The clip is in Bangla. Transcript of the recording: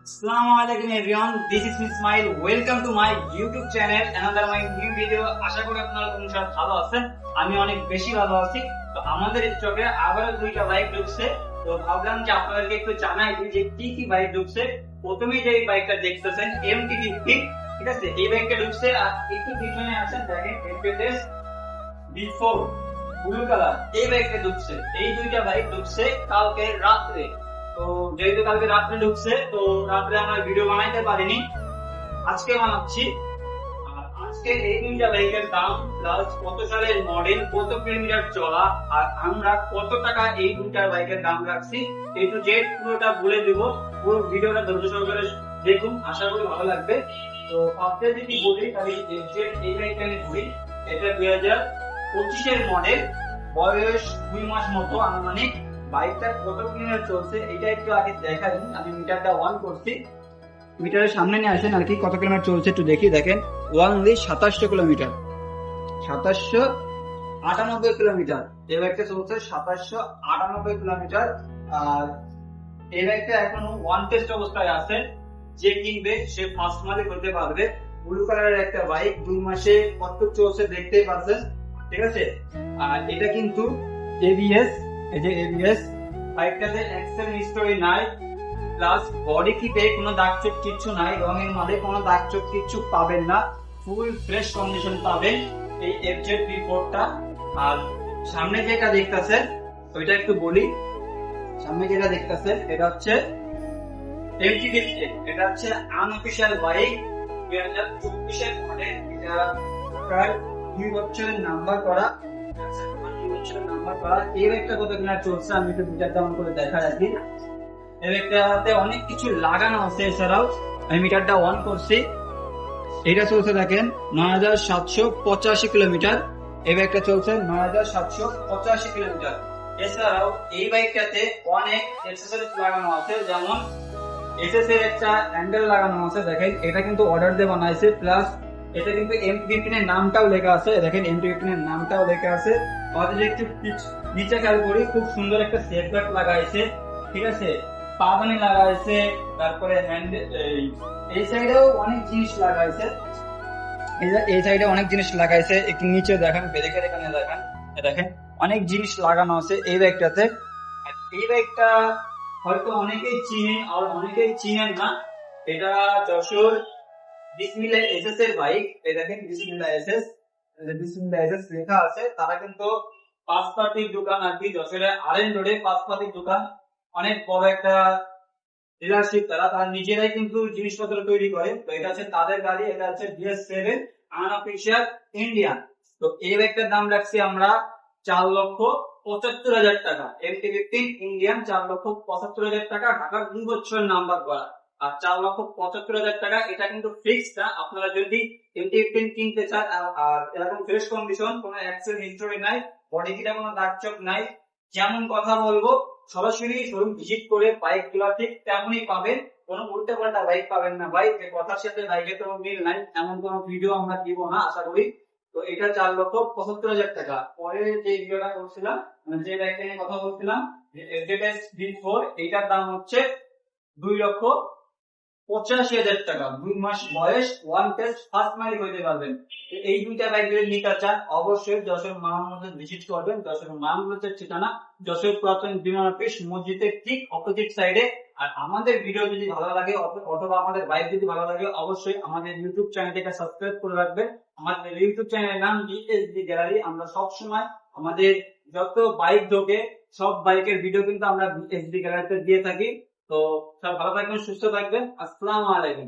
Assalamualaikum everyone, this is Ismail. Welcome to my YouTube channel, another my new video. আশা করি আপনারা সবাই ভালো আছেন। আমি অনেক বেশি ভালো আছি। তো আমাদের স্টকে আবার দুইটা বাইক ঢুকছে। তো ভাবলাম যে আপনাদেরকে একটু জানাই দিই যে কি কি বাইক ঢুকছে। প্রথমেই যে বাইকটা দেখতেছেন MT-50, ঠিক আছে? এই বাইকটা ঢুকছে আর একটু পিছনে আছেন দেখেন FS B4 ব্লু কালার। এই বাইকটা ঢুকছে। এই দুইটা বাইক ঢুকছে কালকে রাত্রে। তো যেহেতু কালকে রাত্রে ঢুকছে, তো রাত্রে আমরা ভিডিও বানাইতে পারিনি, আজকে বানাচ্ছি। আর আজকে এই দুইটা বাইকের দাম প্লাস কত সালের মডেল, কত কিলোমিটার চলা, আর আমরা কত টাকা এই দুইটা বাইকের দাম রাখছি, এই টু জেড পুরোটা বলে দেব। পুরো ভিডিওটা ধৈর্য সহকারে দেখুন, আশা করি ভালো লাগবে। তো ফার্স্টে যদি বলি তাহলে এই বাইকটা নিয়ে বলি, এটা 2025 মডেল, বয়স 2 মাস মতো আনুমানিক। বাইকটা কত কিলোমিটার চলছে এটা একটু আগে দেখা দিন। আমি মিটারটা অন করছি, মিটারের সামনে নিয়ে আসেন আর কি, কত কিলোমিটার চলছে একটু দেখি। দেখেন ওয়ানলি 2700 কিলোমিটার, 2798 কিলোমিটার। এই বাইকটা চলছে 2798 কিলোমিটার। আর এই বাইকটা এখনো ওয়ান টেস্ট অবস্থায় আছে। যে কিনবে সে ফার্স্ট মালিক হতে পারবে। ব্লু কালারের একটা বাইক, 2 মাসে কত চলছে দেখতেই পাচ্ছেন, ঠিক আছে? আর এটা কিন্তু ABS, এই যে ABS, বাইকটাতে এক্সেল হিস্টোরি নাই, প্লাস বডি কিটে কোনো দাগ চোখ কিচ্ছু নাই, রঙের মাঝে কোনো দাগ চোখ কিচ্ছু পাবেন না, ফুল ফ্রেশ কন্ডিশন পাবেন এই FZ B4 টা। আর সামনে যেটা দেখতেছেন ওইটা একটু বলি। সামনে যেটা দেখতেছেন এটা হচ্ছে MT-50, এটা হচ্ছে আনঅফিশিয়াল বাইক, 2024 এর মডেল। এটা প্রায় 2 বছরের নাম্বার করা, এই বাইকটা কত কিনা চলছে আমি একটু মিটারটা অন করে দেখা রাখি। এই বাইকটাতে অনেক কিছু লাগানো আছে, এছাড়াও আমি মিটারটা অন করছি, এটা চলছে দেখেন 9785 কিলোমিটার। এই বাইকটা চলছে 9785 কিলোমিটার। এছাড়াও এই বাইকটাতে অনেক অ্যাকসেসরিজ লাগানো আছে, যেমন এসএস এর একটা হ্যান্ডেল লাগানো আছে, দেখেন এটা কিন্তু অর্ডার দিয়ে বানাইছে, প্লাস এটা কিন্তু MT-15 এর নামটাও লেখা আছে, দেখেন MT-15 এর নামটাও লেখা আছে। আমাদের যে একটু নিচে খেয়াল করি, খুব সুন্দর একটা সেফ গার্ড লাগাইছে, ঠিক আছে? পাদানি লাগাইছে, তারপরে হ্যান্ডেল, এই সাইডেও অনেক জিনিস লাগাইছে, এই সাইডে অনেক জিনিস লাগাইছে। একটু নিচে দেখেন, ব্রেকের এখানে দেখেন, দেখেন অনেক জিনিস লাগানো আছে এই বাইকটাতে। আর এই বাইকটা হয়তো অনেকেই চিনেন আর অনেকেই চিনেন না। এটা যশোর বিসমিল্লাহ এসএস এর বাইক। এই দেখেন বিসমিল্লাহ এসএস, বিসমিল্লাহ এসএস লেখা আছে। তারা কিন্তু পাঁচপাতির দোকান আর কি, যশোরের আরএন রোডে পাঁচপাতির দোকান, অনেক বড় একটা ডিলারশিপ। তারা নিজেরাই কিন্তু জিনিসপত্র তৈরি করে। তো এটা হচ্ছে তাদের গাড়ি, এটা হচ্ছে BS7 আনঅফিশিয়াল ইন্ডিয়ান। তো এই বাইকটার দাম রাখছি আমরা 4,75,000 টাকা। MT-15 ইন্ডিয়ান 4,75,000 টাকা, ঢাকার 2 বছর নাম্বার করা। আর 4,75,000 টাকা এটা কিন্তু ফিক্সড না। আপনারা যদি MT-15 কিনতে চান আর এরকম ফ্রেশ কন্ডিশন, কোনো অ্যাক্সিডেন্ট হিস্টোরি নাই, বডি কিটা কোনো দাগ চোখ নাই, যেমন কথা বলবো সরাসরি শোরুম ভিজিট করে বাইক গুলা ঠিক তেমনই পাবেন, কোনো উল্টা পাল্টা বাইক পাবেন না। বাইক কথার সাথে বাইকের কোনো মিল নাই, এমন কোনো ভিডিও আমরা দিব না আশা করি। তো এটা 4,75,000 টাকা। পরে যে ভিডিওটা করছিলাম, যে বাইকটা নিয়ে কথা বলছিলাম, FZ B4, এইটার দাম হচ্ছে 2,85,000 টাকা। 2 মাস বয়স, ওয়ান টেস্ট, ফার্স্ট মাইল হইতে পারবেন। এই দুইটা বাইক যদি নিতে চান অবশ্যই যশোর মাহমুদে ভিজিট করবেন। যশোর মাহমুদের ঠিকানা যশোর পুরাতন বিমান অফিস মসজিদের ঠিক অপোজিট সাইডে। আর আমাদের ভিডিও যদি ভালো লাগে অথবা আমাদের বাইক যদি ভালো লাগে, অবশ্যই আমাদের ইউটিউব চ্যানেলটাকে সাবস্ক্রাইব করে রাখবেন। আমাদের ইউটিউব চ্যানেলের নাম DSD গ্যালারি। আমরা সবসময় আমাদের যত বাইক ঢোকে সব বাইকের ভিডিও কিন্তু আমরা DSD গ্যালারিতে দিয়ে থাকি। তো সব ভালো থাকবেন, সুস্থ থাকবেন। আসসালামু আলাইকুম।